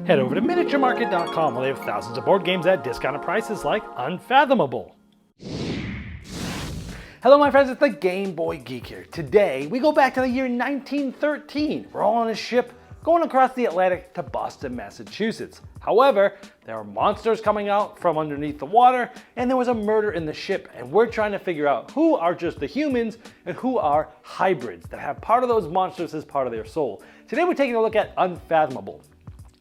Head over to miniaturemarket.com where they have thousands of board games at discounted prices like Unfathomable. Hello my friends, it's the Game Boy Geek here. Today we go back to the year 1913. We're all on a ship going across the Atlantic to Boston, Massachusetts. However, there are monsters coming out from underneath the water and there was a murder in the ship, and we're trying to figure out who are just the humans and who are hybrids that have part of those monsters as part of their soul. Today we're taking a look at Unfathomable.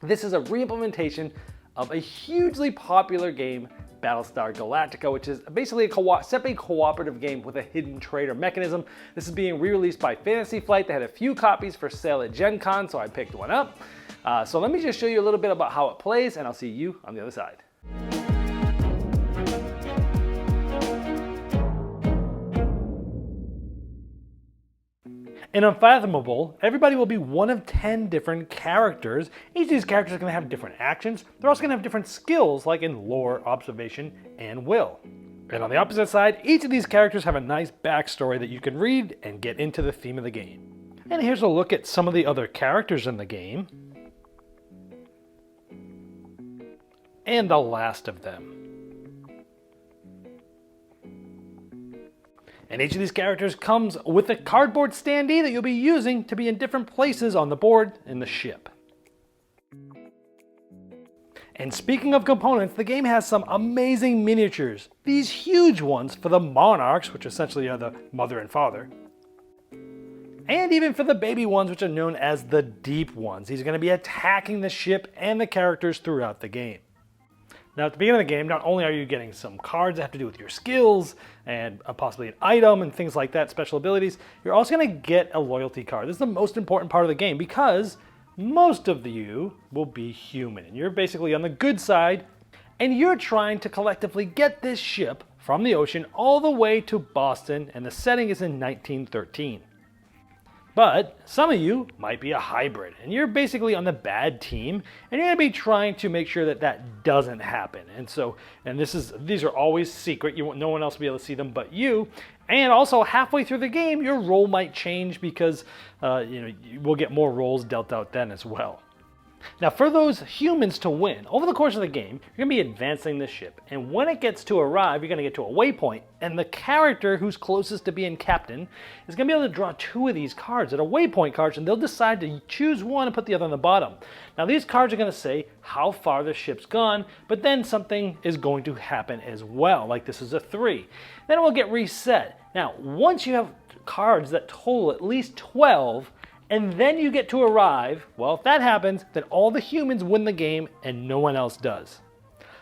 This is a re-implementation of a hugely popular game, Battlestar Galactica, which is basically a semi-cooperative game with a hidden traitor mechanism. This is being re-released by Fantasy Flight. They had a few copies for sale at Gen Con, so I picked one up. So let me just show you a little bit about how it plays, and I'll see you on the other side. In Unfathomable, everybody will be one of 10 different characters. Each of these characters are going to have different actions. They're also going to have different skills, like in lore, observation, and will. And on the opposite side, each of these characters have a nice backstory that you can read and get into the theme of the game. And here's a look at some of the other characters in the game. And the last of them. And each of these characters comes with a cardboard standee that you'll be using to be in different places on the board in the ship. And speaking of components, the game has some amazing miniatures. These huge ones for the monarchs, which essentially are the mother and father. And even for the baby ones, which are known as the deep ones. These are going to be attacking the ship and the characters throughout the game. Now at the beginning of the game, not only are you getting some cards that have to do with your skills and possibly an item and things like that, special abilities, you're also going to get a loyalty card. This is the most important part of the game because most of you will be human. And you're basically on the good side and you're trying to collectively get this ship from the ocean all the way to Boston, and the setting is in 1913. But some of you might be a hybrid, and you're basically on the bad team, and you're going to be trying to make sure that that doesn't happen. And these are always secret. No one else will be able to see them but you. And also halfway through the game, your role might change because you will get more roles dealt out then as well. Now for those humans to win, over the course of the game, you're going to be advancing the ship, and when it gets to arrive, you're going to get to a waypoint, and the character who's closest to being captain is going to be able to draw two of these cards that are waypoint cards, and they'll decide to choose one and put the other on the bottom. Now these cards are going to say how far the ship's gone, but then something is going to happen as well, like this is a 3. Then it will get reset. Now once you have cards that total at least 12, and then you get to arrive, well, if that happens, then all the humans win the game and no one else does.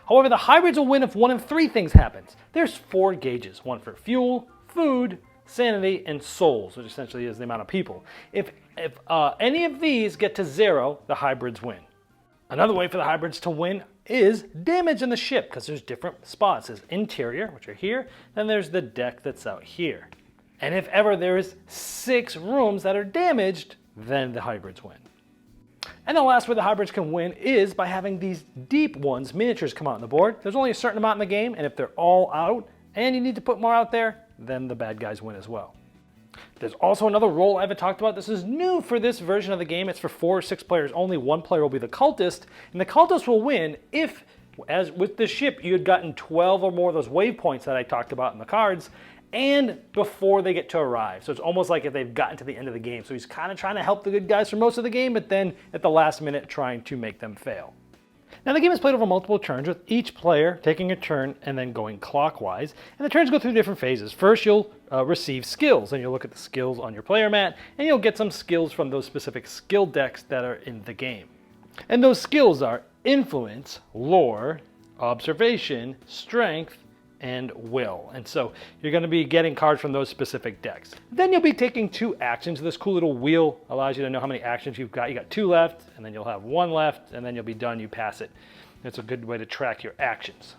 However, the hybrids will win if one of 3 things happens. There's 4 gauges, one for fuel, food, sanity, and souls, which essentially is the amount of people. If any of these get to 0, the hybrids win. Another way for the hybrids to win is damage in the ship, because there's different spots. There's interior, which are here, then there's the deck that's out here. And if ever there is 6 rooms that are damaged, then the hybrids win. And the last way the hybrids can win is by having these deep ones, miniatures, come out on the board. There's only a certain amount in the game, and if they're all out and you need to put more out there, then the bad guys win as well. There's also another role I haven't talked about. This is new for this version of the game. It's for 4 or 6 players only. One player will be the cultist, and the cultist will win if, as with the ship, you had gotten 12 or more of those waypoints that I talked about in the cards, and before they get to arrive. So it's almost like if they've gotten to the end of the game. So he's kind of trying to help the good guys for most of the game, but then at the last minute trying to make them fail. Now the game is played over multiple turns, with each player taking a turn and then going clockwise. And the turns go through different phases. First you'll receive skills, and you'll look at the skills on your player mat, and you'll get some skills from those specific skill decks that are in the game. And those skills are influence, lore, observation, strength, and will. And so you're going to be getting cards from those specific decks. Then you'll be taking 2 actions. This cool little wheel allows you to know how many actions you've got. You got 2 left, and then you'll have 1 left, and then you'll be done. You pass it. It's a good way to track your actions.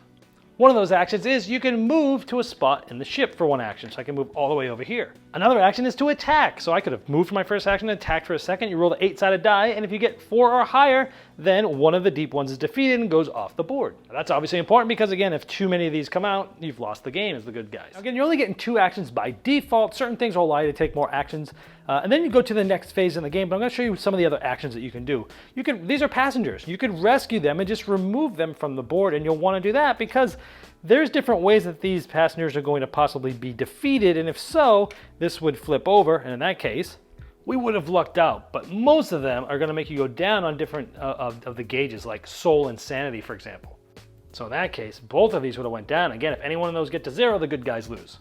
One of those actions is you can move to a spot in the ship for 1 action. So I can move all the way over here. Another action is to attack. So I could have moved for my first action and attacked for a second. You roll the 8-sided die, and if you get 4 or higher, then one of the deep ones is defeated and goes off the board. Now, that's obviously important because, again, if too many of these come out, you've lost the game as the good guys. Now, again, you're only getting 2 actions by default. Certain things will allow you to take more actions. And then you go to the next phase in the game, but I'm going to show you some of the other actions that you can do. These are passengers. You could rescue them and just remove them from the board, and you'll want to do that because there's different ways that these passengers are going to possibly be defeated, and if so, this would flip over, and in that case, we would have lucked out. But most of them are going to make you go down on different of the gauges, like soul and sanity, for example. So in that case, both of these would have went down. Again, if any one of those get to 0, the good guys lose.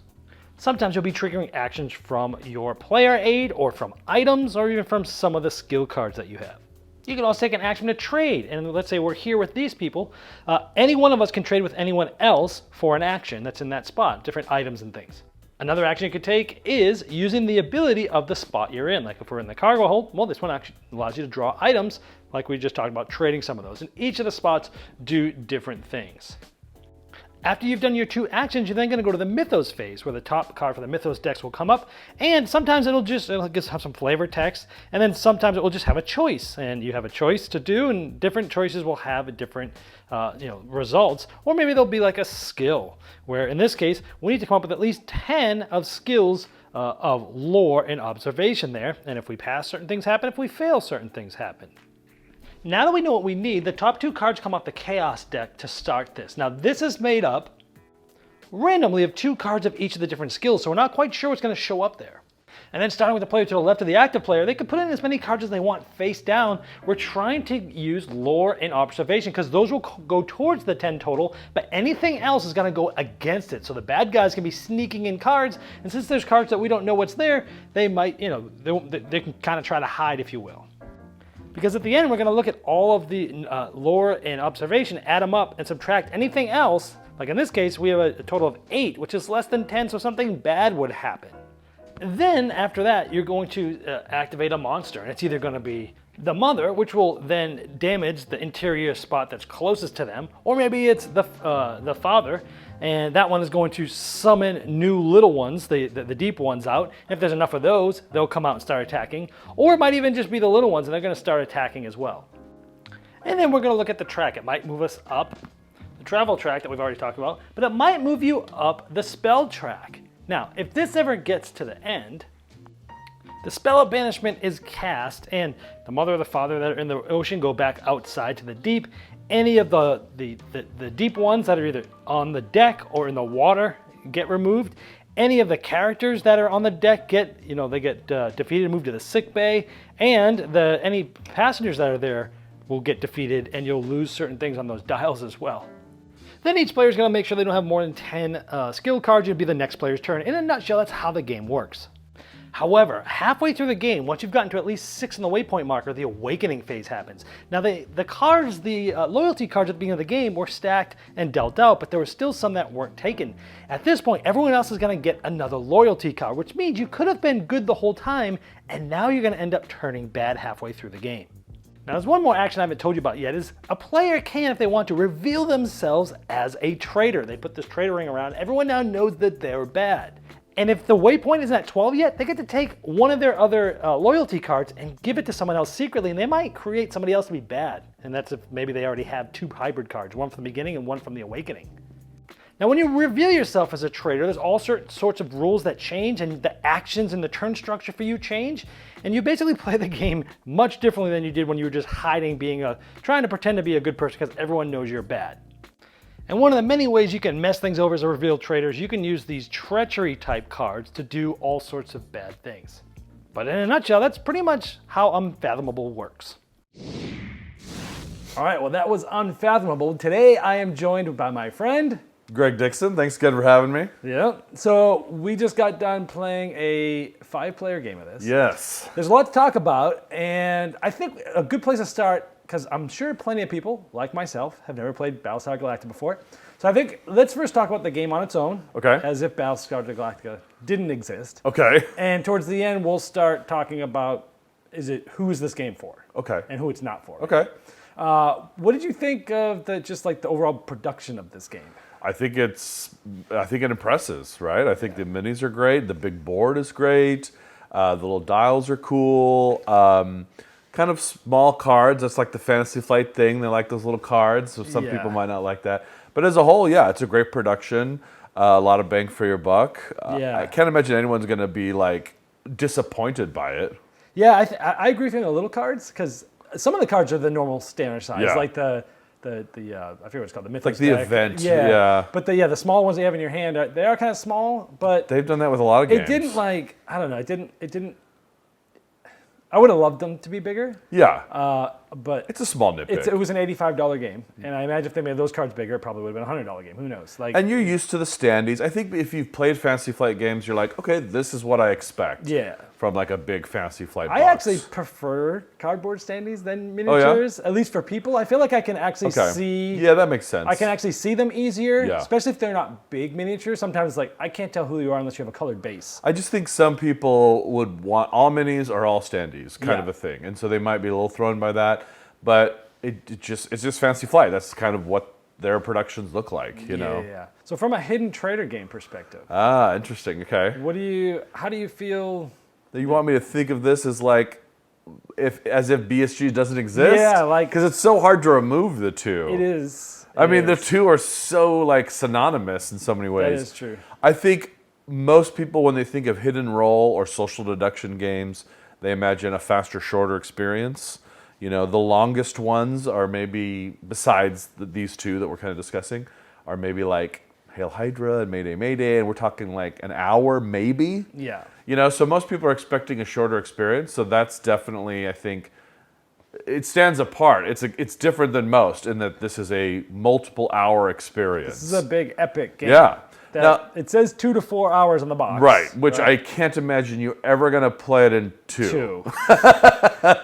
Sometimes you'll be triggering actions from your player aid, or from items, or even from some of the skill cards that you have. You can also take an action to trade, and let's say we're here with these people. Any one of us can trade with anyone else for an action that's in that spot, different items and things. Another action you could take is using the ability of the spot you're in. Like if we're in the cargo hold, well, this one actually allows you to draw items, like we just talked about trading some of those. And each of the spots do different things. After you've done your 2 actions, you're then going to go to the Mythos phase, where the top card for the Mythos decks will come up, and sometimes it'll just have some flavor text, and then sometimes it will just have a choice, and you have a choice to do, and different choices will have different results, or maybe there'll be like a skill, where in this case, we need to come up with at least 10 of skills of lore and observation there, and if we pass, certain things happen. If we fail, certain things happen. Now that we know what we need, the top 2 cards come off the Chaos deck to start this. Now this is made up randomly of 2 cards of each of the different skills, so we're not quite sure what's going to show up there. And then starting with the player to the left of the active player, they can put in as many cards as they want face down. We're trying to use lore and observation because those will go towards the 10 total, but anything else is going to go against it. So the bad guys can be sneaking in cards, and since there's cards that we don't know what's there, they might, they can kind of try to hide, if you will. Because at the end, we're going to look at all of the lore and observation, add them up, and subtract anything else. Like in this case, we have a total of 8, which is less than 10, so something bad would happen. Then, after that, you're going to activate a monster, and it's either going to be the mother, which will then damage the interior spot that's closest to them, or maybe it's the father, and that one is going to summon new little ones, the deep ones out. If there's enough of those, they'll come out and start attacking, or it might even just be the little ones, and they're going to start attacking as well. And then we're going to look at the track. It might move us up the travel track that we've already talked about, but it might move you up the spell track. Now, if this ever gets to the end, the spell of banishment is cast, and the mother or the father that are in the ocean go back outside to the deep. Any of the deep ones that are either on the deck or in the water get removed. Any of the characters that are on the deck get defeated and moved to the sick bay, and any passengers that are there will get defeated, and you'll lose certain things on those dials as well. Then each player is going to make sure they don't have more than 10 skill cards. It'll be the next player's turn. In a nutshell, that's how the game works. However, halfway through the game, once you've gotten to at least 6 in the waypoint marker, the awakening phase happens. Now the cards, the loyalty cards at the beginning of the game were stacked and dealt out, but there were still some that weren't taken. At this point, everyone else is going to get another loyalty card, which means you could have been good the whole time, and now you're going to end up turning bad halfway through the game. Now there's one more action I haven't told you about yet, is a player can, if they want to, reveal themselves as a traitor. They put this traitor ring around, everyone now knows that they're bad. And if the waypoint isn't at 12 yet, they get to take one of their other loyalty cards and give it to someone else secretly, and they might create somebody else to be bad. And that's if maybe they already have 2 hybrid cards, one from the beginning and one from the awakening. Now when you reveal yourself as a traitor, there's all sorts of rules that change, and the actions and the turn structure for you change, and you basically play the game much differently than you did when you were just hiding, trying to pretend to be a good person because everyone knows you're bad. And one of the many ways you can mess things over as a revealed traitor is you can use these treachery type cards to do all sorts of bad things. But in a nutshell, that's pretty much how Unfathomable works. All right, well that was Unfathomable. Today I am joined by my friend Greg Dixon, thanks again for having me. Yeah, so we just got done playing a 5-player game of this. Yes. There's a lot to talk about, and I think a good place to start, because I'm sure plenty of people, like myself, have never played Battlestar Galactica before. So I think let's first talk about the game on its own, okay, as if Battlestar Galactica didn't exist. Okay. And towards the end, we'll start talking about who is this game for? Okay. And who it's not for. Okay. What did you think of the overall production of this game? I think it impresses, right? I think the minis are great. The big board is great. The little dials are cool. kind of small cards. That's like the Fantasy Flight thing. They like those little cards, so some people might not like that. But as a whole, yeah, it's a great production. A lot of bang for your buck. I can't imagine anyone's going to be like disappointed by it. Yeah, I agree with you on the little cards because some of the cards are the normal standard size, like the I forget what it's called, the Mythos Like the deck. event, yeah. But the small ones that you have in your hand, they are kind of small, but They've done that with a lot of games. it didn't I don't know, it didn't. I would have loved them to be bigger. Yeah. But it's a small nitpick. It was an $85 game, and I imagine if they made those cards bigger, it probably would have been a $100 game. Who knows? And you're used to the standees. I think if you've played Fantasy Flight games, you're like, okay, this is what I expect. Yeah. From like a big Fantasy Flight box. I actually prefer cardboard standees than miniatures, at least for people. I feel like I can actually see. Yeah, that makes sense. I can actually see them easier, Yeah. especially if they're not big miniatures. Sometimes, like, I can't tell who you are unless you have a colored base. I just think some people would want all minis or all standees kind of a thing. And so they might be a little thrown by that. But it's just Fantasy Flight. That's kind of what their productions look like, you know? Yeah. So from a hidden traitor game perspective. Ah, interesting. Okay. How do you feel? You want me to think of this as like, as if BSG doesn't exist? Yeah, like, because it's so hard to remove the two. It is. I mean, the two are so like synonymous in so many ways. That is true. I think most people, when they think of hidden role or social deduction games, they imagine a faster, shorter experience. You know, the longest ones are maybe, besides these two that we're kind of discussing, are maybe like Hail Hydra and Mayday Mayday, and we're talking like an hour maybe. Yeah. You know, so most people are expecting a shorter experience, so that's definitely, I think, it stands apart. It's different than most in that this is a multiple hour experience. This is a big epic game. Yeah. Now, it says 2 to 4 hours on the box. Right, which I can't imagine you're ever going to play it in two.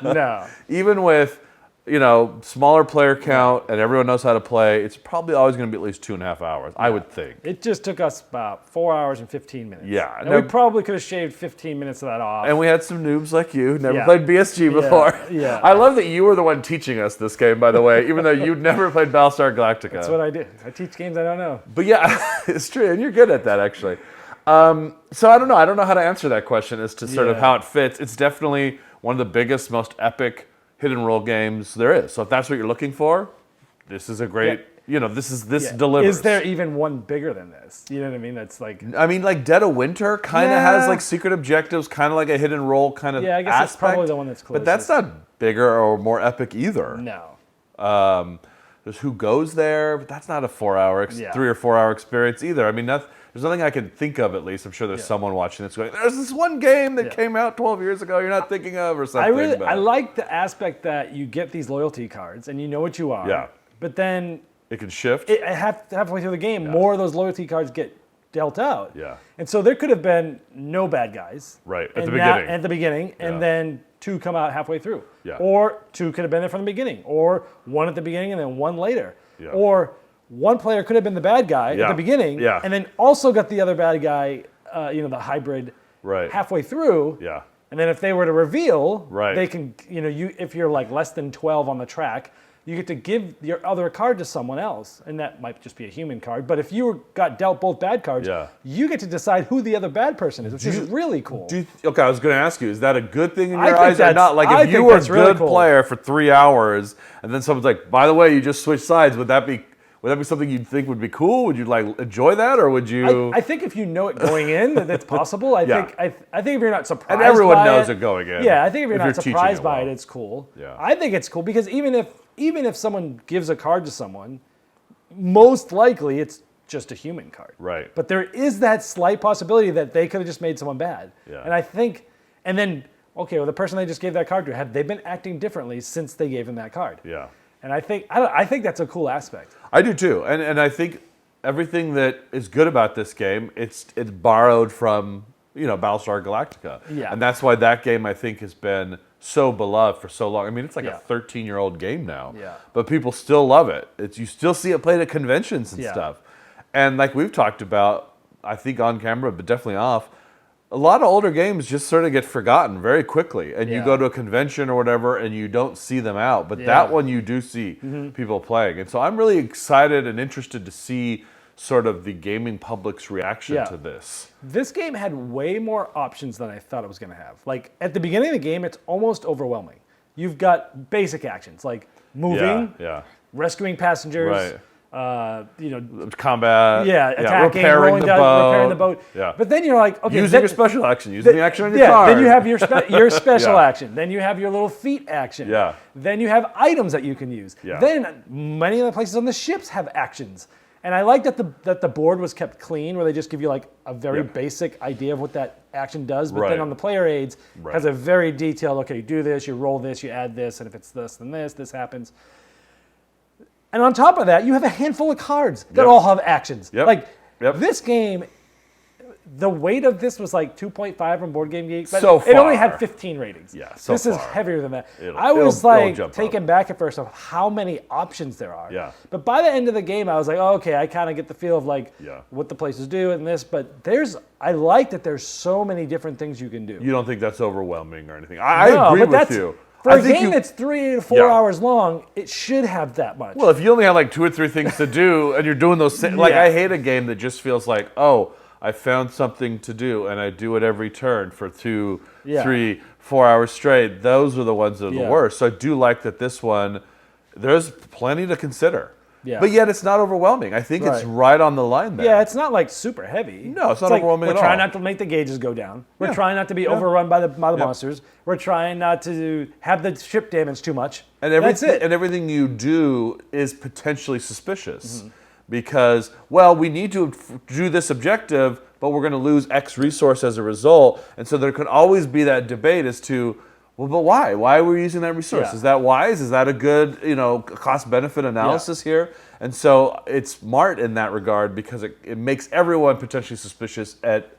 No. Even with, you know, smaller player count and everyone knows how to play, it's probably always going to be at least 2.5 hours, I would think. It just took us about 4 hours and 15 minutes. Yeah. And we probably could have shaved 15 minutes of that off. And we had some noobs like you who never played BSG before. Yeah. I love that you were the one teaching us this game, by the way, even though you'd never played Battlestar Galactica. That's what I do. I teach games I don't know. But yeah, it's true, and you're good at that, actually. So I don't know. I don't know how to answer that question as to sort of how it fits. It's definitely one of the biggest, most epic hidden role games there is. So if that's what you're looking for, this is a great, this delivers. Is there even one bigger than this? You know what I mean? That's like... I mean, like Dead of Winter kind of has like secret objectives, kind of like a hidden role kind of I guess aspect. that's probably the one that's closest. But that's not bigger or more epic either. No. There's Who Goes There, but that's not a 4-hour, 3 or 4 hour experience either. I mean, there's nothing I can think of, at least. I'm sure there's someone watching this going, there's this one game that came out 12 years ago you're not thinking of or something. I like the aspect that you get these loyalty cards and you know what you are. Yeah. But then... It can shift. Halfway through the game, more of those loyalty cards get dealt out. Yeah. And so there could have been no bad guys. Right, at the beginning. At the beginning, and then 2 come out halfway through. Yeah. Or 2 could have been there from the beginning. Or 1 at the beginning and then 1 later. Yeah. Or one player could have been the bad guy at the beginning and then also got the other bad guy, the hybrid halfway through. Yeah. And then if they were to reveal, Right. they can, if you're like less than 12 on the track, you get to give your other card to someone else, and that might just be a human card. But if you got dealt both bad cards, you get to decide who the other bad person is, which is really cool. Okay, I was going to ask you, is that a good thing in your eyes or not? Like, if you were a good player for 3 hours, and then someone's like, by the way, you just switched sides, would that be something you'd think would be cool? Would you like enjoy that, or would you? I think if you know it going in, that's possible. I think if you're not surprised, and everyone knows it going in. Yeah, I think if you're not surprised by it, it's cool. Yeah. I think it's cool because even if someone gives a card to someone, most likely it's just a human card. Right. But there is that slight possibility that they could have just made someone bad. Yeah. And I think, the person they just gave that card to, have they been acting differently since they gave them that card? Yeah. And I think that's a cool aspect. I do too, and I think everything that is good about this game, it's borrowed from Battlestar Galactica. Yeah. And that's why that game, I think, has been so beloved for so long. I mean, it's like a 13-year-old game now. Yeah. But people still love it. You still see it played at conventions and stuff. And like we've talked about, I think on camera, but definitely off, a lot of older games just sort of get forgotten very quickly. And you go to a convention or whatever and you don't see them out. But that one you do see people playing. And so I'm really excited and interested to see sort of the gaming public's reaction to this. This game had way more options than I thought it was going to have. Like, at the beginning of the game, it's almost overwhelming. you've got basic actions like moving, rescuing passengers, combat, attacking, repairing the boat. Yeah. But then you're like, okay, using your special action, using the action on your card. Then you have your special action. Then you have your little feat action. Yeah. Then you have items that you can use. Yeah. Then many of the places on the ships have actions. And I like that the board was kept clean, where they just give you like a very basic idea of what that action does. But then on the player aids, has a very detailed, okay, you do this, you roll this, you add this, and if it's this, then this happens. And on top of that, you have a handful of cards that all have actions. This game, the weight of this was like 2.5 from Board Game Geek, but it only had 15 ratings. Yeah, this is heavier than that. I was taken back at first of how many options there are. Yeah. But by the end of the game, I was like, oh, okay, I kind of get the feel of like what the places do and this. But I like that there's so many different things you can do. You don't think that's overwhelming or anything? I agree with you. For a game that's 3 to 4 hours long, it should have that much. Well, if you only have like 2 or 3 things to do and you're doing those things, like I hate a game that just feels like, oh, I found something to do and I do it every turn for 2, 3, 4 hours straight. Those are the ones that are the worst. So I do like that this one, there's plenty to consider. Yeah. But yet it's not overwhelming. I think it's right on the line there. Yeah, it's not like super heavy. No, it's not overwhelming at all. We're trying not to make the gauges go down. We're trying not to be overrun by the monsters. We're trying not to have the ship damage too much. And that's it. And everything you do is potentially suspicious. Because, well, we need to do this objective, but we're going to lose X resource as a result. And so there could always be that debate as to, well, but why? Why are we using that resource? Yeah. Is that wise? Is that a good, cost-benefit analysis here? And so it's smart in that regard because it makes everyone potentially suspicious at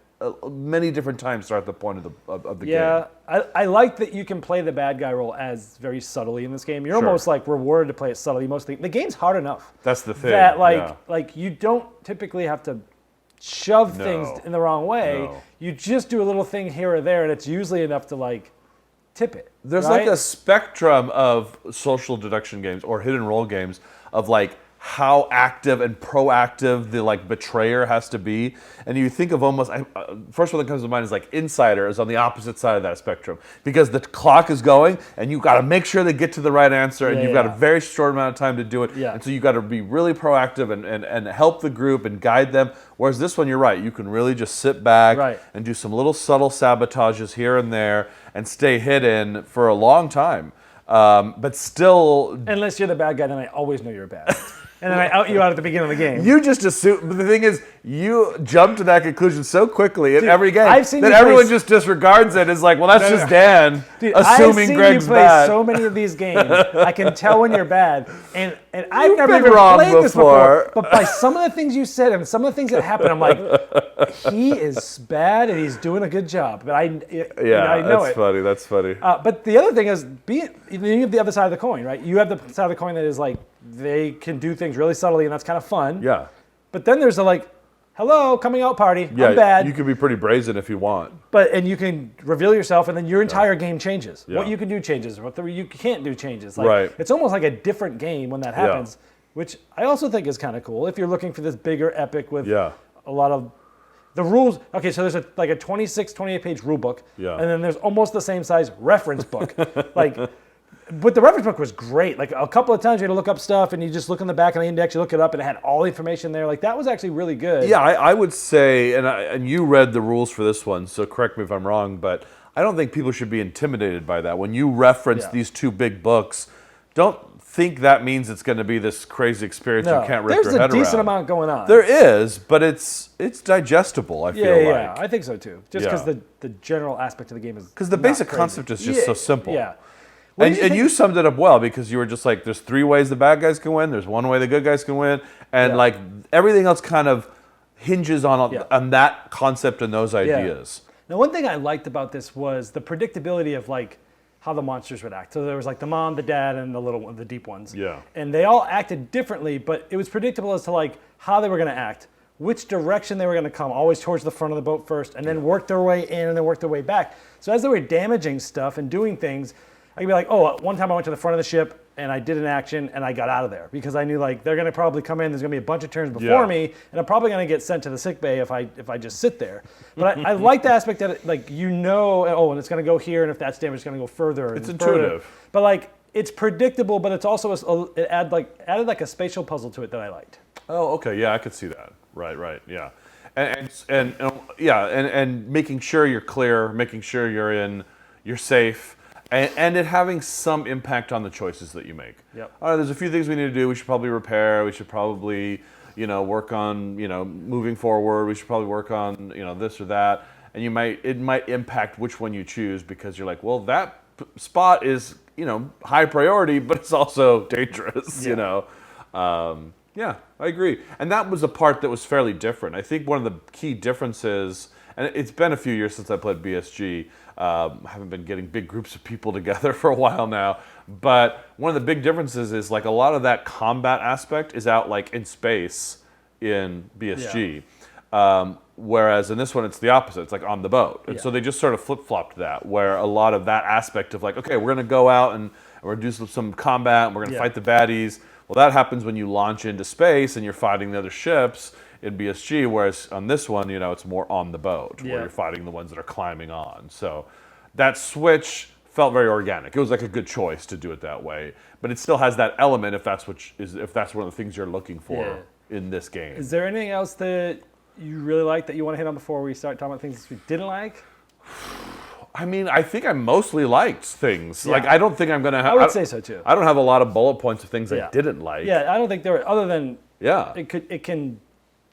many different times throughout the point of the game. Yeah, I like that you can play the bad guy role as very subtly in this game. You're almost like rewarded to play it subtly. The game's hard enough. That's the thing. That like you don't typically have to shove things in the wrong way. No. You just do a little thing here or there, and it's usually enough to like tip it. There's like a spectrum of social deduction games or hidden role games of like how active and proactive the like betrayer has to be, and you think of almost first one that comes to mind is like Insider is on the opposite side of that spectrum because the clock is going and you got to make sure they get to the right answer and you've got a very short amount of time to do it, and so you got to be really proactive and help the group and guide them. Whereas this one, you're right, you can really just sit back and do some little subtle sabotages here and there and stay hidden for a long time. But still, unless you're the bad guy, then I always know you're bad. And then I out you out at the beginning of the game. You just assume, but the thing is, you jump to that conclusion so quickly in every game I've seen that everyone just disregards it as like, well, that's just Dan assuming Greg's bad. I've seen you play so many of these games. I can tell when you're bad, and I've never even played this before. But by some of the things you said and some of the things that happened, I'm like, he is bad and he's doing a good job. But I know that's funny. That's funny. But the other thing is, you have the other side of the coin, right? You have the side of the coin that is like, they can do things really subtly, and that's kind of fun. Yeah. But then there's a hello, coming out party. I'm bad. You can be pretty brazen if you want. And you can reveal yourself, and then your entire game changes. Yeah. What you can do changes. What you can't do changes. It's almost like a different game when that happens, which I also think is kind of cool. If you're looking for this bigger epic with a lot of the rules. Okay, so there's a 26, 28-page rule book, and then there's almost the same size reference book. But the reference book was great. Like a couple of times you had to look up stuff and you just look in the back of the index, you look it up and it had all the information there. Like that was actually really good. Yeah, I would say, and you read the rules for this one, so correct me if I'm wrong, but I don't think people should be intimidated by that. When you reference these two big books, don't think that means it's going to be this crazy experience you can't wrap your head around. There's a decent amount going on. There is, but it's digestible, I feel like. Yeah, I think so too. Just because the general aspect of the game is because the basic concept is just so simple. Yeah. And you summed it up well because you were just like, there's 3 ways the bad guys can win, there's 1 way the good guys can win, and like everything else kind of hinges on that concept and those ideas. Now, one thing I liked about this was the predictability of like how the monsters would act. So there was like the mom, the dad, and the little one, the deep ones. Yeah. And they all acted differently, but it was predictable as to like how they were going to act, which direction they were going to come, always towards the front of the boat first, and then work their way in and then work their way back. So as they were damaging stuff and doing things, I could be like, oh, one time I went to the front of the ship and I did an action and I got out of there because I knew like they're gonna probably come in. There's gonna be a bunch of turns before me, and I'm probably gonna get sent to the sick bay if I just sit there. But I like the aspect that it, like and it's gonna go here, and if that's damaged, it's gonna go further. It's Further. intuitive. But like it's predictable, but it's also it added like a spatial puzzle to it that I liked. Oh, okay, yeah, I could see that. Right, yeah, and making sure you're clear, making sure you're safe. And it having some impact on the choices that you make. Yep. All right, there's a few things we need to do. We should probably repair. We should probably, work on, moving forward. We should probably work on, this or that. And it might impact which one you choose because you're like, well, that spot is, high priority, but it's also dangerous. Yeah. Yeah, I agree. And that was a part that was fairly different. I think one of the key differences, and it's been a few years since I played BSG. I haven't been getting big groups of people together for a while now. But one of the big differences is like a lot of that combat aspect is out like in space in BSG. Yeah. Whereas in this one, it's the opposite. It's like on the boat. And so they just sort of flip-flopped that, where a lot of that aspect of like, okay, we're going to go out and we're going to do some combat and we're going to fight the baddies. Well, that happens when you launch into space and you're fighting the other ships in BSG, whereas on this one, it's more on the boat, where you're fighting the ones that are climbing on. So that switch felt very organic. It was like a good choice to do it that way, but it still has that element if that's one of the things you're looking for in this game. Is there anything else that you really like that you want to hit on before we start talking about things we didn't like? I mean, I think I mostly liked things. Yeah. Like, I don't think I'm going to have... I would say so, too. I don't have a lot of bullet points of things I didn't like. Yeah, I don't think there were, other than... Yeah. It can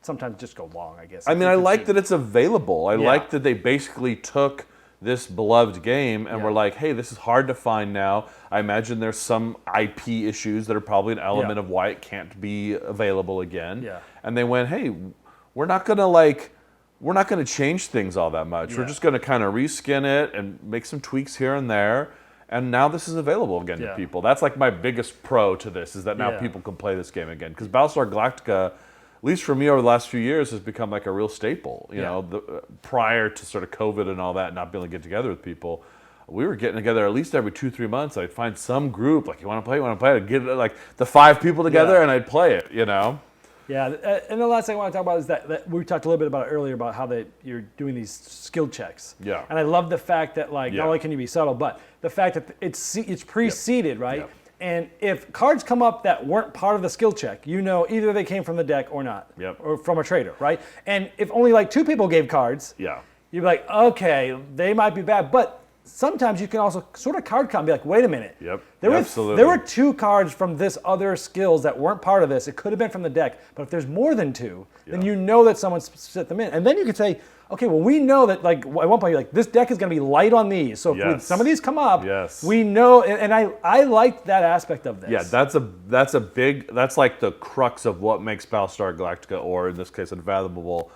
sometimes just go long, I guess. I mean, I like that it's available. I like that they basically took this beloved game and were like, hey, this is hard to find now. I imagine there's some IP issues that are probably an element of why it can't be available again. Yeah. And they went, hey, we're not going to change things all that much. We're just going to kind of reskin it and make some tweaks here and there. And now this is available again to people. That's like my biggest pro to this, is that now people can play this game again. Because Battlestar Galactica, at least for me over the last few years, has become like a real staple. You know, prior to sort of COVID and all that, not being able to get together with people, we were getting together at least every 2-3 months. I'd find some group, like, you want to play? I'd get like the 5 people together and I'd play it, Yeah, and the last thing I want to talk about is that we talked a little bit about it earlier about how you're doing these skill checks. Yeah. And I love the fact that not only can you be subtle, but the fact that it's pre-seeded, right? Yep. And if cards come up that weren't part of the skill check, either they came from the deck or not, or from a traitor, right? And if only like 2 people gave cards, you'd be like, okay, they might be bad, but sometimes you can also sort of card count and be like, wait a minute. Yep. There were 2 cards from this other skills that weren't part of this. It could have been from the deck, but if there's more than 2, then you know that someone set them in. And then you could say, okay, well, we know that, like, at one point, you're like, this deck is going to be light on these. So if some of these come up, we know, and I liked that aspect of this. Yeah, that's like the crux of what makes Battlestar Galactica, or in this case, Unfathomable,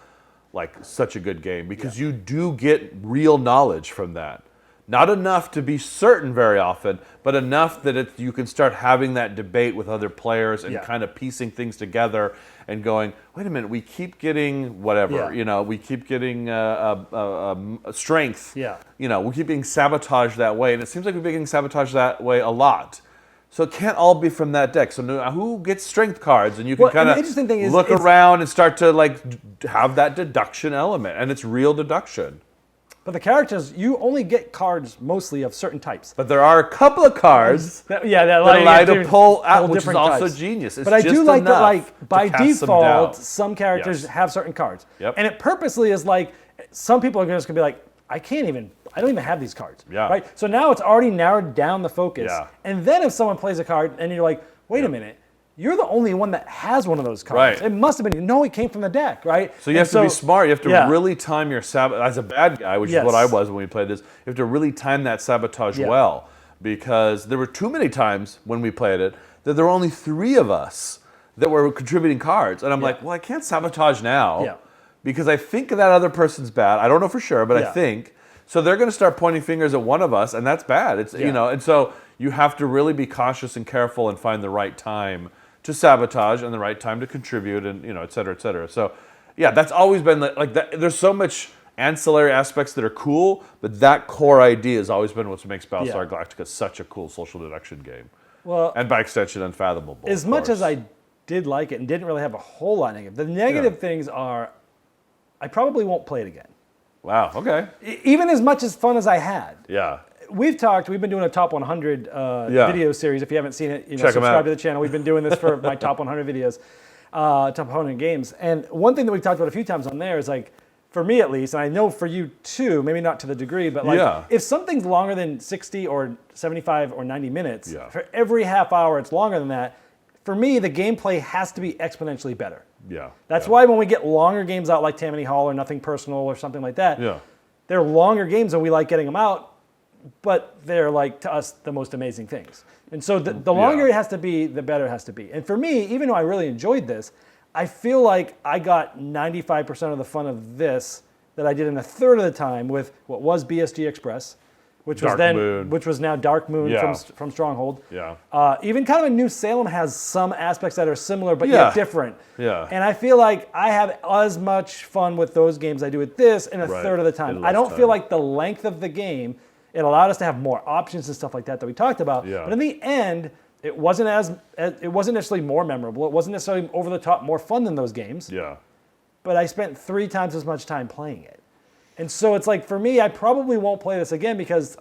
like such a good game, because you do get real knowledge from that. Not enough to be certain very often, but enough that you can start having that debate with other players and kind of piecing things together and going, wait a minute, we keep getting whatever, we keep getting strength. Yeah. We keep being sabotaged that way, and it seems like we're being sabotaged that way a lot. So it can't all be from that deck. So who gets strength cards? And you can kind of look around and start to like have that deduction element, and it's real deduction. But the characters, you only get cards mostly of certain types. But there are a couple of cards that allow you to pull out, which is also genius. It's but I do like that, like, by default, some characters have certain cards. Yep. And it purposely is like, some people are just going to be like, I don't even have these cards. Yeah. Right? So now it's already narrowed down the focus. Yeah. And then if someone plays a card and you're like, wait a minute, you're the only one that has one of those cards. Right. It must have been. No, it came from the deck, right? So you have to be smart. You have to really time your sabotage. As a bad guy, which is what I was when we played this, you have to really time that sabotage well. Because there were too many times when we played it that there were only 3 of us that were contributing cards. And I'm like, well, I can't sabotage now because I think that other person's bad. I don't know for sure, but I think. So they're going to start pointing fingers at one of us, and that's bad. It's and so you have to really be cautious and careful and find the right time to sabotage and the right time to contribute, and et cetera, et cetera. So, that's always been like that. There's so much ancillary aspects that are cool, but that core idea has always been what makes Battlestar Galactica such a cool social deduction game. Well, And by extension, Unfathomable. as much as I did like it and didn't really have a whole lot of negative, the negative things are I probably won't play it again. Wow, okay. Even as much as fun as I had. Yeah. We've been doing a top 100 video series. If you haven't seen it, subscribe to the channel. We've been doing this for my top 100 videos, top 100 games. And one thing that we've talked about a few times on there is like, for me at least, and I know for you too, maybe not to the degree, but like if something's longer than 60 or 75 or 90 minutes, for every half hour it's longer than that, for me, the gameplay has to be exponentially better. Yeah. That's why when we get longer games out like Tammany Hall or Nothing Personal or something like that, they're longer games and we like getting them out, but they're like, to us, the most amazing things. And so the longer it has to be, the better it has to be. And for me, even though I really enjoyed this, I feel like I got 95% of the fun of this that I did in a third of the time with what was BSG Express, which was now Dark Moon from Stronghold. Yeah. Even kind of a New Salem has some aspects that are similar but yet different. Yeah. And I feel like I have as much fun with those games as I do with this in a third of the time. I don't feel like the length of the game, it allowed us to have more options and stuff like that we talked about. Yeah. But in the end, it wasn't necessarily more memorable. It wasn't necessarily over the top more fun than those games. Yeah. But I spent 3 times as much time playing it. And so it's like, for me, I probably won't play this again because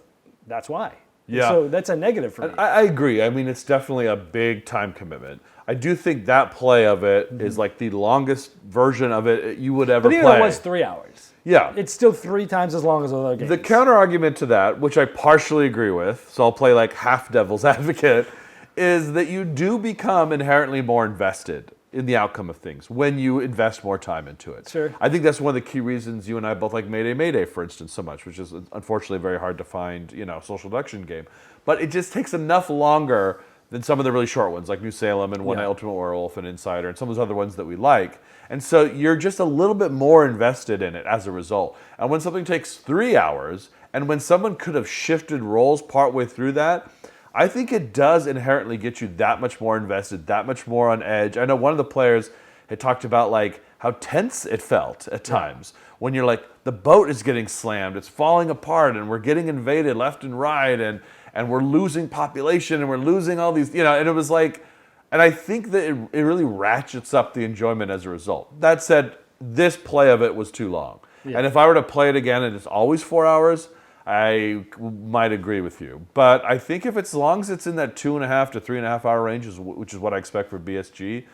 that's why. Yeah. So that's a negative for me. I agree. I mean, it's definitely a big time commitment. I do think that play of it is like the longest version of it you would ever play. But even though it was 3 hours. Yeah. It's still 3 times as long as other games. The counter argument to that, which I partially agree with, so I'll play like half devil's advocate, is that you do become inherently more invested in the outcome of things when you invest more time into it. Sure. I think that's one of the key reasons you and I both like Mayday Mayday, for instance, so much, which is unfortunately very hard to find, social deduction game. But it just takes enough longer than some of the really short ones, like New Salem and One Night Ultimate Werewolf and Insider and some of those other ones that we like. And so you're just a little bit more invested in it as a result. And when something takes 3 hours, and when someone could have shifted roles partway through that, I think it does inherently get you that much more invested, that much more on edge. I know one of the players had talked about like how tense it felt at times when you're like, the boat is getting slammed, it's falling apart, and we're getting invaded left and right, and we're losing population, and we're losing all these, and it was like, and I think that it really ratchets up the enjoyment as a result. That said, this play of it was too long. Yeah. And if I were to play it again and it's always 4 hours, I might agree with you. But I think if it's as long as it's in that 2.5 to 3.5 hour range, which is what I expect for BSG,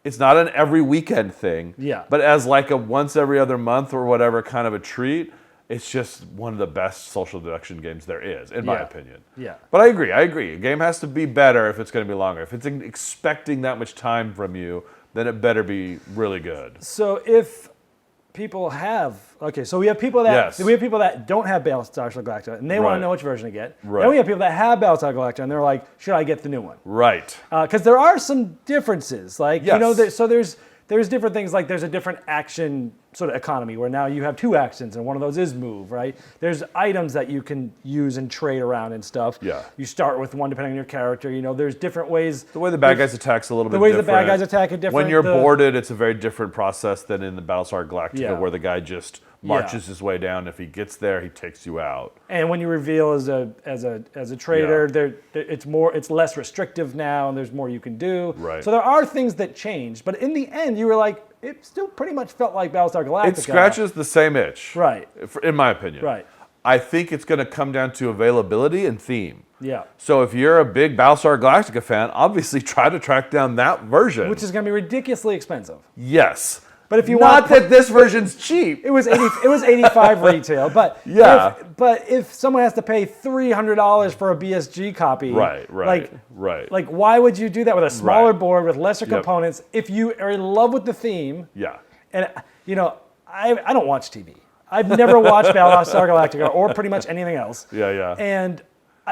it's not an every weekend thing. Yeah. But as like a once every other month or whatever kind of a treat, it's just one of the best social deduction games there is, in my opinion. Yeah. But I agree. A game has to be better if it's going to be longer. If it's expecting that much time from you, then it better be really good. So if people have so we have people that don't have Battlestar Galactica and they want to know which version to get. Right. Then we have people that have Battlestar Galactica and they're like, should I get the new one? Right. Because there are some differences, like there's different things, like there's a different action sort of economy where now you have 2 actions and one of those is move, right? There's items that you can use and trade around and stuff. Yeah. You start with one depending on your character. There's different ways. The way the bad guys attack's a little bit different. different. The way the bad guys attack are different. When you're boarded, it's a very different process than in the Battlestar Galactica, where the guy just marches his way down. If he gets there, he takes you out. And when you reveal as a traitor, it's less restrictive now, and there's more you can do. Right. So there are things that changed, but in the end, you were like, it still pretty much felt like Battlestar Galactica. It scratches the same itch, right? In my opinion, right. I think it's going to come down to availability and theme. Yeah. So if you're a big Battlestar Galactica fan, obviously try to track down that version, which is going to be ridiculously expensive. Yes. But if you not that this version's cheap, it was $85 retail. But if someone has to pay $300 for a BSG copy, right. Like why would you do that with a smaller board with lesser components if you are in love with the theme? Yeah. And I don't watch TV. I've never watched Battlestar Galactica or pretty much anything else. Yeah. And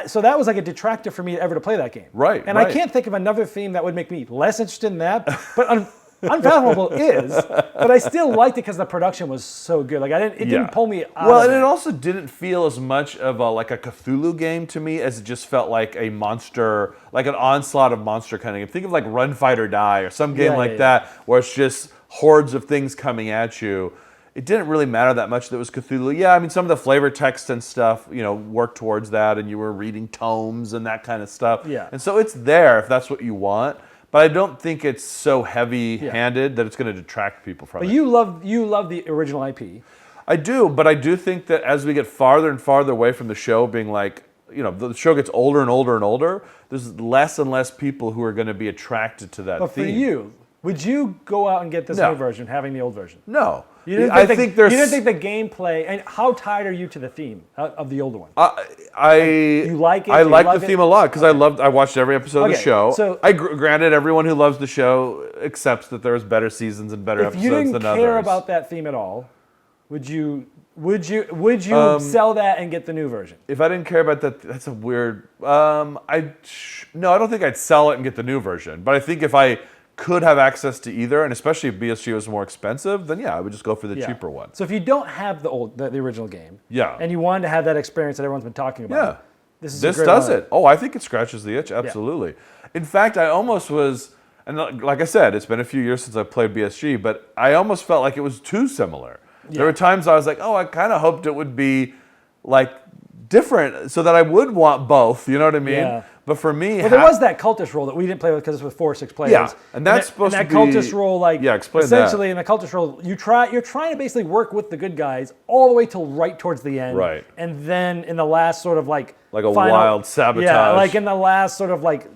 so that was like a detractor for me ever to play that game. Right. And I can't think of another theme that would make me less interested in that. But Unfathomable is, but I still liked it because the production was so good. Like it didn't pull me out. Well, and it also didn't feel as much of a Cthulhu game to me as it just felt like a monster, like an onslaught of monster kind of game. Think of like Run, Fight, or Die or some game that, where it's just hordes of things coming at you. it didn't really matter that much that it was Cthulhu. Yeah, I mean, some of the flavor text and stuff, worked towards that, and you were reading tomes and that kind of stuff. Yeah. And so it's there if that's what you want. But I don't think it's so heavy-handed that it's going to detract people from it. But you love the original IP. I do, but I do think that as we get farther and farther away from the show being like, the show gets older and older and older, there's less and less people who are going to be attracted to that But theme. for you, would you go out and get this No. new version, having the old version? No. You didn't think you didn't think the gameplay, and how tied are you to the theme of the older one? You like it? I Do you like love the it? theme a lot because I watched every episode of the Okay, show. so- Granted, everyone who loves the show accepts that there's better seasons and better If episodes you didn't than care others. about that theme at all, would you sell that and get the new version? If I didn't care about that, that's a weird. No, I don't think I'd sell it and get the new version. But I think if I could have access to either, and especially if BSG was more expensive, then yeah, I would just go for the cheaper one. So if you don't have the original game, Yeah. and you wanted to have that experience that everyone's been talking about, Yeah. this is This a great does one. it. Oh, I think it scratches the itch, absolutely. In fact, I almost was, and like I said, it's been a few years since I played BSG, but I almost felt like it was too similar. There were times I was like, oh, I kind of hoped it would be like different so that I would want both, you know what I mean? Yeah. But for me, Well, there was that cultist role that we didn't play with because it's with 4 or 6 players. Yeah, and that's supposed and to that be- cultist role, like Yeah, explain essentially that. in the cultist role, you're trying to basically work with the good guys all the way till right towards the end. Right. And then in the last sort of like Like a final- wild sabotage. Yeah, like in the last sort of like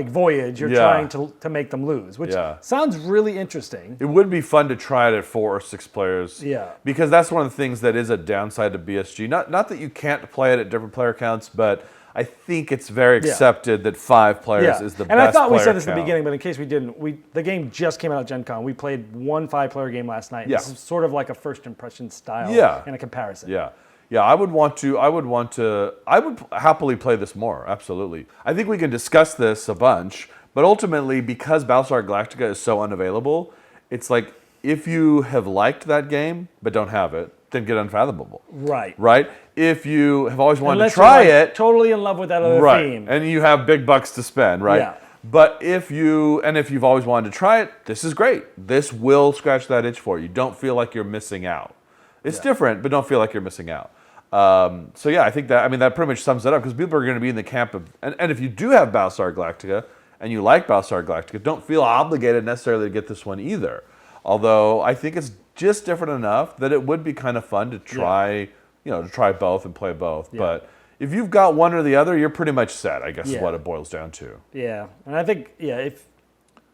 voyage, you're Yeah. trying to make them lose, which Yeah. sounds really interesting. It would be fun to try it at 4 or 6 players. Yeah. Because that's one of the things that is a downside to BSG. Not that you can't play it at different player counts, but I think it's very accepted that 5 players is the best. And I thought we player said this at the count. beginning, but in case we didn't, the game just came out at Gen Con. We played one 5-player game last night. Yeah. This is sort of like a first impression style and a comparison. Yeah. Yeah, I would happily play this more, absolutely. I think we can discuss this a bunch, but ultimately, because Battlestar Galactica is so unavailable, it's like, if you have liked that game, but don't have it, then get Unfathomable. Right. Right? If you have always wanted Unless to try you're, like, it, totally in love with that other right, theme. and you have big bucks to spend, right? Yeah. But if you've always wanted to try it, this is great. This will scratch that itch for you. Don't feel like you're missing out. It's different, but don't feel like you're missing out. So yeah, I think that pretty much sums it up, because people are going to be in the camp of, and if you do have Battlestar Galactica and you like Battlestar Galactica, don't feel obligated necessarily to get this one either. Although I think it's just different enough that it would be kind of fun to try, to try both and play both. Yeah. But if you've got one or the other, you're pretty much set, I guess is Yeah. what it boils down to. Yeah, and I think, if,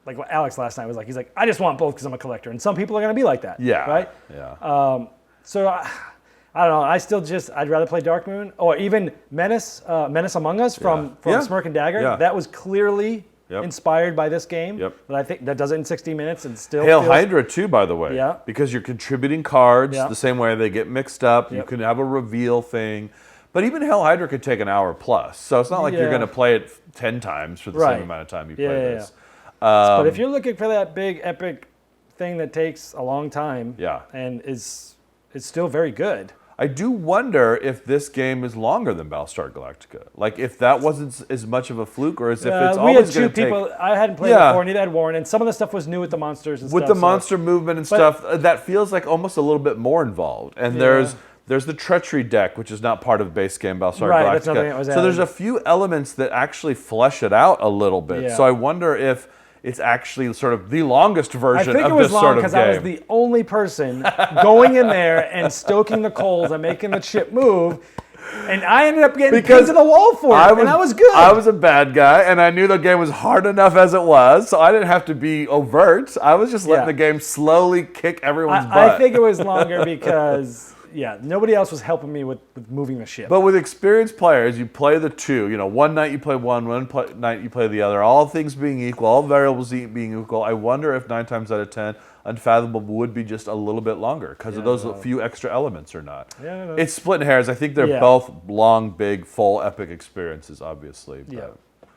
like what Alex last night was like, he's like, I just want both because I'm a collector. And some people are going to be like that. Yeah. Right? Yeah. So I don't know. I'd rather play Dark Moon or even Menace Among Us from Yeah. Smirk and Dagger. Yeah. That was clearly inspired by this game. Yep. But I think that does it in 60 minutes and still Hail feels- Hydra too, by the way. Yeah. Because you're contributing cards Yeah. the same way they get mixed up. You Yep. can have a reveal thing. But even Hail Hydra could take an hour plus. So it's not like you're Yeah. going to play it 10 times for the Right. same amount of time you Yeah, play yeah, this. But if you're looking for that big epic thing that takes a long time Yeah. and is still very good. I do wonder if this game is longer than Battlestar Galactica. Like if that wasn't as much of a fluke, or as if it's We had always 2 going to take... people. I hadn't played Yeah. before, neither had Warren, and some of the stuff was new with the monsters and With stuff. the so- monster movement and stuff, that feels like almost a little bit more involved. And there's the treachery deck, which is not part of base game Battlestar Right, Galactica. that's nothing that was So there's added. a few elements that actually flesh it out a little bit. Yeah. So I wonder if it's actually sort of the longest I version think of it was this long sort of because game. I was the only person going in there and stoking the coals and making the ship move, and I ended up getting pinned to the wall for it, and I was good. I was a bad guy, and I knew the game was hard enough as it was, so I didn't have to be overt. I was just letting Yeah. the game slowly kick everyone's butt. I think it was longer because nobody else was helping me with moving the ship. But with experienced players, you play the two. One night you play one night you play the other. All things being equal, all variables being equal, I wonder if 9 times out of 10, Unfathomable would be just a little bit longer because of those few extra elements or not. Yeah, no. It's splitting hairs. I think they're both long, big, full, epic experiences, obviously. But. Yeah.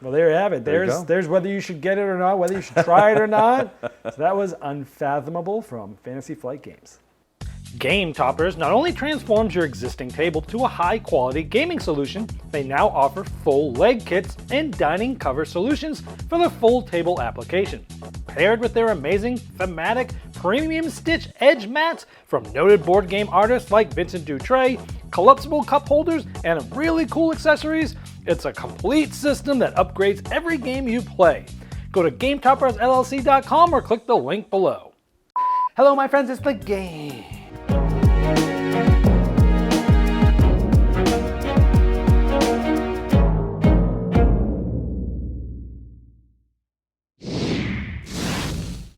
Well, there you have it. There you go. There's whether you should get it or not, whether you should try it or not. So that was Unfathomable from Fantasy Flight Games. Game Toppers not only transforms your existing table to a high-quality gaming solution, they now offer full leg kits and dining cover solutions for the full table application. Paired with their amazing thematic premium stitch edge mats from noted board game artists like Vincent Dutray, collapsible cup holders, and really cool accessories, it's a complete system that upgrades every game you play. Go to GameToppersLLC.com or click the link below. Hello my friends, it's the Game